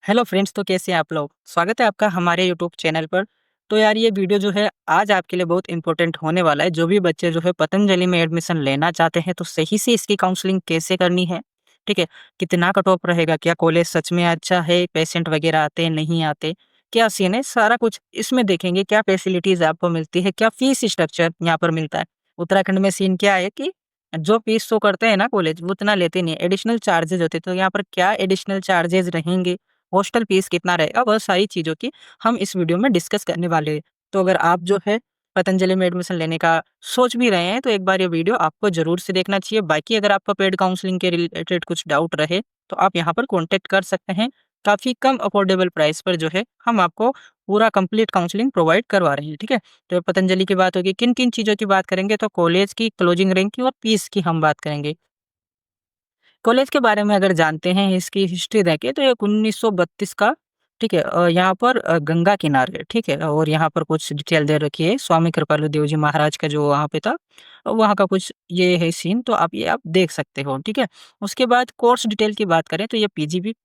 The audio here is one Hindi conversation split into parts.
हेलो फ्रेंड्स, तो कैसे हैं आप लोग? स्वागत है आपका हमारे यूट्यूब चैनल पर। तो यार ये वीडियो जो है आज आपके लिए बहुत इम्पोर्टेंट होने वाला है। जो भी बच्चे जो है पतंजलि में एडमिशन लेना चाहते हैं तो सही से इसकी काउंसलिंग कैसे करनी है, ठीक है? कितना कट ऑफ रहेगा, क्या कॉलेज सच में अच्छा है, पेशेंट वगैरह आते हैं, नहीं आते, क्या सीन है, सारा कुछ इसमें देखेंगे। क्या फैसिलिटीज़ आपको मिलती है, क्या फीस स्ट्रक्चर यहाँ पर मिलता है। उत्तराखंड में सीन क्या है कि जो फीस शो करते हैं ना कॉलेज वो उतना लेते नहीं है, एडिशनल चार्जेज़ होते हैं। तो यहाँ पर क्या एडिशनल चार्जेज़ रहेंगे, हॉस्टल फीस कितना रहेगा, बहुत सारी चीज़ों की हम इस वीडियो में डिस्कस करने वाले हैं। तो अगर आप जो है पतंजलि में एडमिशन लेने का सोच भी रहे हैं तो एक बार ये वीडियो आपको ज़रूर से देखना चाहिए। बाकी अगर आपका पेड काउंसलिंग के रिलेटेड कुछ डाउट रहे तो आप यहाँ पर कॉन्टैक्ट कर सकते हैं। काफ़ी कम अफोर्डेबल प्राइस पर जो है हम आपको पूरा कंप्लीट काउंसलिंग प्रोवाइड करवा रहे हैं, ठीक है? तो पतंजलि की बात होगी, किन-किन चीज़ों की बात करेंगे तो कॉलेज की, क्लोजिंग रैंक की और फीस की हम बात करेंगे। कॉलेज के बारे में अगर जानते हैं, इसकी हिस्ट्री देखें तो ये 1932 का, ठीक है? यहाँ पर गंगा किनारे, ठीक है? और यहाँ पर कुछ डिटेल दे रखी है, स्वामी कृपालु देव जी महाराज का जो वहाँ पे था, वहाँ का कुछ ये है सीन, तो आप देख सकते हो, ठीक है? उसके बाद कोर्स डिटेल की बात करें तो ये पीजी भी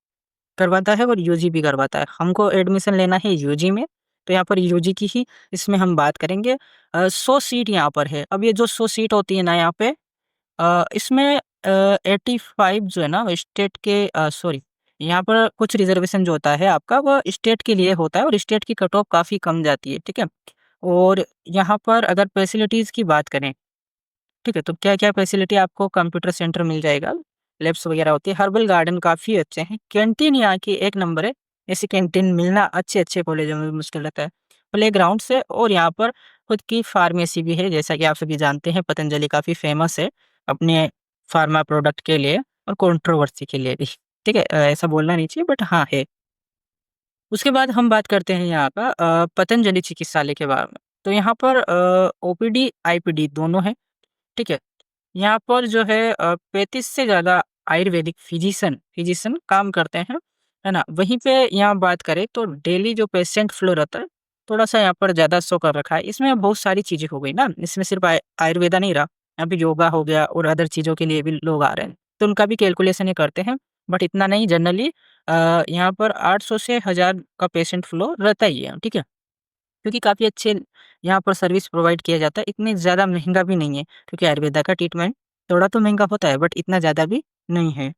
करवाता है और यूजी भी करवाता है। हमको एडमिशन लेना है यूजी में, तो यहाँ पर यूजी की ही इसमें हम बात करेंगे। 100 सीट यहाँ पर है। अब ये जो 100 सीट होती है ना यहाँ पे, इसमें 85 जो है ना वो स्टेट के, सॉरी, यहाँ पर कुछ रिज़र्वेशन जो होता है आपका वो स्टेट के लिए होता है और स्टेट की कट ऑफ काफ़ी कम जाती है, ठीक है? और यहाँ पर अगर फैसिलिटीज़ की बात करें, ठीक है? तो क्या-क्या फैसिलिटी आपको, कंप्यूटर सेंटर मिल जाएगा, लैब्स वगैरह होती है, हर्बल गार्डन काफ़ी अच्छे हैं, कैंटीन यहाँ की एक नंबर है, ऐसी कैंटीन मिलना अच्छे-अच्छे कॉलेजों में भी मुश्किल रहता है। प्लेग्राउंड्स है और यहाँ पर खुद की फार्मेसी भी है, जैसा कि आप सभी जानते हैं पतंजलि काफ़ी फेमस है अपने फार्मा प्रोडक्ट के लिए और कंट्रोवर्सी के लिए भी, ठीक है? ऐसा बोलना नहीं चाहिए बट हाँ है। उसके बाद हम बात करते हैं यहाँ का पतंजलि चिकित्सालय के बारे में। तो यहाँ पर ओपीडी, आईपीडी दोनों है, ठीक है? यहाँ पर जो है 35 से ज़्यादा आयुर्वेदिक फिजिशियन काम करते हैं, है ना? वहीं पे यहाँ बात करें तो डेली जो पेशेंट फ्लो रहता है, थोड़ा-सा यहाँ पर ज़्यादा शो कर रखा है। इसमें बहुत सारी चीज़ें हो गई ना, इसमें सिर्फ़ आयुर्वेदा नहीं रहा, यहाँ पे योगा हो गया और अदर चीज़ों के लिए भी लोग आ रहे हैं। तो उनका भी कैलकुलेशन ये करते हैं, बट इतना नहीं जनरली यहाँ पर 800 से 1000 का पेशेंट फ्लो रहता ही है, ठीक है? क्योंकि काफ़ी अच्छे यहाँ पर सर्विस प्रोवाइड किया जाता है, इतनी ज़्यादा महँगा भी नहीं है, क्योंकि आयुर्वेदा का ट्रीटमेंट थोड़ा तो महँगा होता है बट इतना ज़्यादा भी नहीं है,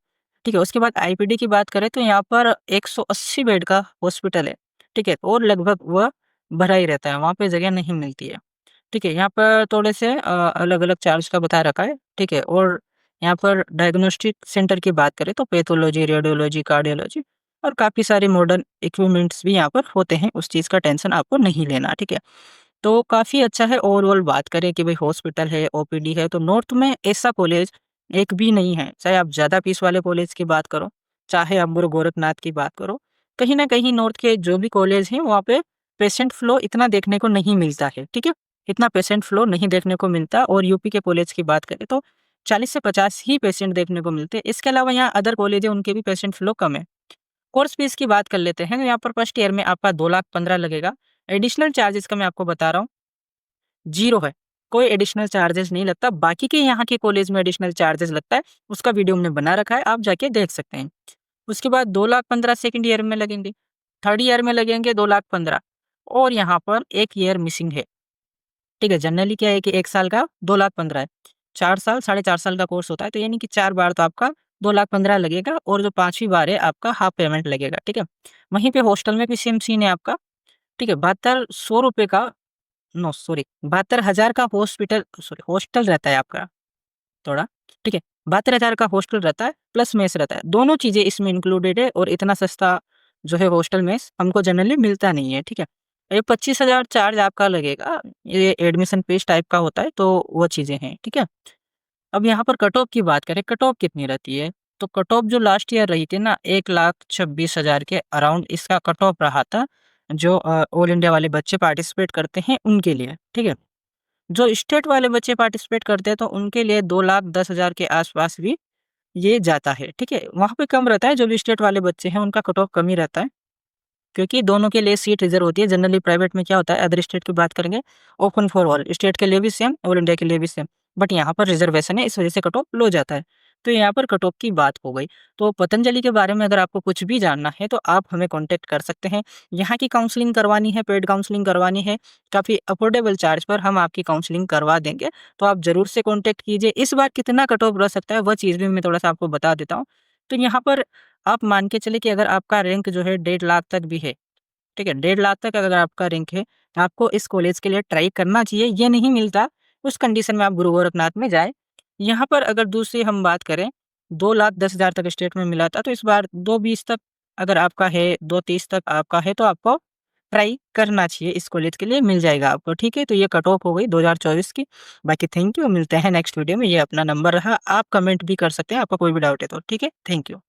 ठीक है? उसके बाद आईपीडी की बात करें तो यहाँ पर 180 बेड का हॉस्पिटल है, ठीक है? और लगभग वह भरा ही रहता है, वहाँ पे जगह नहीं मिलती है, ठीक है? यहाँ पर थोड़े से अलग-अलग चार्ज का बता रखा है, ठीक है? और यहाँ पर डायग्नोस्टिक सेंटर की बात करें तो पैथोलॉजी, रेडियोलॉजी, कार्डियोलॉजी और काफ़ी सारे मॉडर्न इक्विपमेंट्स भी यहाँ पर होते हैं, उस चीज़ का टेंशन आपको नहीं लेना, ठीक है? तो काफ़ी अच्छा है। ओवरऑल बात करें कि भाई हॉस्पिटल है, ओपीडी है, तो नॉर्थ में ऐसा कॉलेज एक भी नहीं है। चाहे आप ज़्यादा फीस वाले कॉलेज की बात करो, चाहे आप गुरु गोरखनाथ की बात करो, कहीं न कहीं नॉर्थ के जो भी कॉलेज हैं वहाँ पे पेशेंट फ्लो इतना देखने को नहीं मिलता है, ठीक है? इतना पेशेंट फ्लो नहीं देखने को मिलता और यूपी के कॉलेज की बात करें तो 40 से 50 ही पेशेंट देखने को मिलते हैं। इसके अलावा यहाँ अदर कॉलेज है उनके भी पेशेंट फ्लो कम है। कोर्स फीस की बात कर लेते हैं, तो यहाँ पर फर्स्ट ईयर में आपका 2,15,000 लगेगा। एडिशनल चार्जेज़ का मैं आपको बता रहा हूँ, ज़ीरो है। कोई एडिशनल चार्जेज़ नहीं लगता। बाकी के यहाँ के कॉलेज में एडिशनल चार्जेज़ लगता है, उसका वीडियो हमने बना रखा है, आप जाके देख सकते हैं। उसके बाद 2,15,000 सेकंड ईयर में लगेंगे, थर्ड ईयर में लगेंगे 2,15,000 और यहाँ पर 1 ईयर मिसिंग है, ठीक है? जनरली क्या है कि 1 साल का 2,15,000 है, 4 साल, साढ़े 4 साल का कोर्स होता है, तो यानी कि 4 बार तो आपका 2,15,000 लगेगा और जो 5वीं बार है आपका हाफ पेमेंट लगेगा, ठीक है? वहीं पे हॉस्टल में भी सेम सीन है आपका, ठीक है? 7200 रुपए का, नो सॉरी, 72,000 का हॉस्टल रहता है आपका थोड़ा, ठीक है? 72,000 का हॉस्टल रहता है प्लस मेस रहता है। दोनों चीज़ें इसमें इंक्लूडेड है और इतना सस्ता जो है हॉस्टल मेस हमको जनरली मिलता नहीं है, ठीक है? ये 25,000 चार्ज आपका लगेगा, ये एडमिशन फीस टाइप का होता है, तो वो चीज़ें हैं, ठीक है? अब यहाँ पर कट ऑफ की बात करें, कट ऑफ कितनी रहती है? तो कट ऑफ जो लास्ट ईयर रही थी ना, 1,26,000 के अराउंड इसका कट ऑफ रहा था, जो ऑल इंडिया वाले बच्चे पार्टिसिपेट करते हैं उनके लिए, ठीक है? जो स्टेट वाले बच्चे पार्टिसिपेट करते हैं तो उनके लिए 2,10,000 के आस-पास भी ये जाता है, ठीक है? वहाँ पे कम रहता है, जो भी स्टेट वाले बच्चे हैं उनका कट ऑफ कम ही रहता है, क्योंकि दोनों के लिए सीट रिज़र्व होती है। जनरली प्राइवेट में क्या होता है, अदर स्टेट की बात करेंगे, ओपन फॉर ऑल, स्टेट के लिए भी सेम, ऑल इंडिया के लिए भी सेम, बट यहाँ पर रिज़र्वेशन है, इस वजह से कट ऑफ लो जाता है। तो यहाँ पर कट ऑफ की बात हो गई। तो पतंजलि के बारे में अगर आपको कुछ भी जानना है तो आप हमें कॉन्टैक्ट कर सकते हैं। यहाँ की काउंसलिंग करवानी है, पेड काउंसलिंग करवानी है, काफ़ी अफोर्डेबल चार्ज पर हम आपकी काउंसलिंग करवा देंगे। तो आप ज़रूर से कॉन्टैक्ट कीजिए। इस बार कितना कट ऑफ रह सकता है वह चीज़ भी मैं थोड़ा-सा आपको बता देता हूँ। तो यहाँ पर आप मान के चलिए कि अगर आपका रैंक जो है 1.5 लाख तक भी है, ठीक है? 1.5 लाख तक अगर आपका रैंक है, आपको इस कॉलेज के लिए ट्राई करना चाहिए। ये नहीं मिलता, उस कंडीशन में आप गुरु गोरखनाथ में जाएँ। यहाँ पर अगर दूसरी हम बात करें, 2,10,000 तक स्टेट में मिला था, तो इस बार 2,20 तक अगर आपका है, 2,30 तक आपका है, तो आपको ट्राई करना चाहिए। इस कॉलेज के लिए मिल जाएगा आपको, ठीक है? तो ये कट ऑफ हो गई 2024 की। बाकी थैंक यू, मिलते हैं नेक्स्ट वीडियो में। ये अपना नंबर रहा, आप कमेंट भी कर सकते हैं, आपका कोई भी डाउट है तो, ठीक है? Thank you.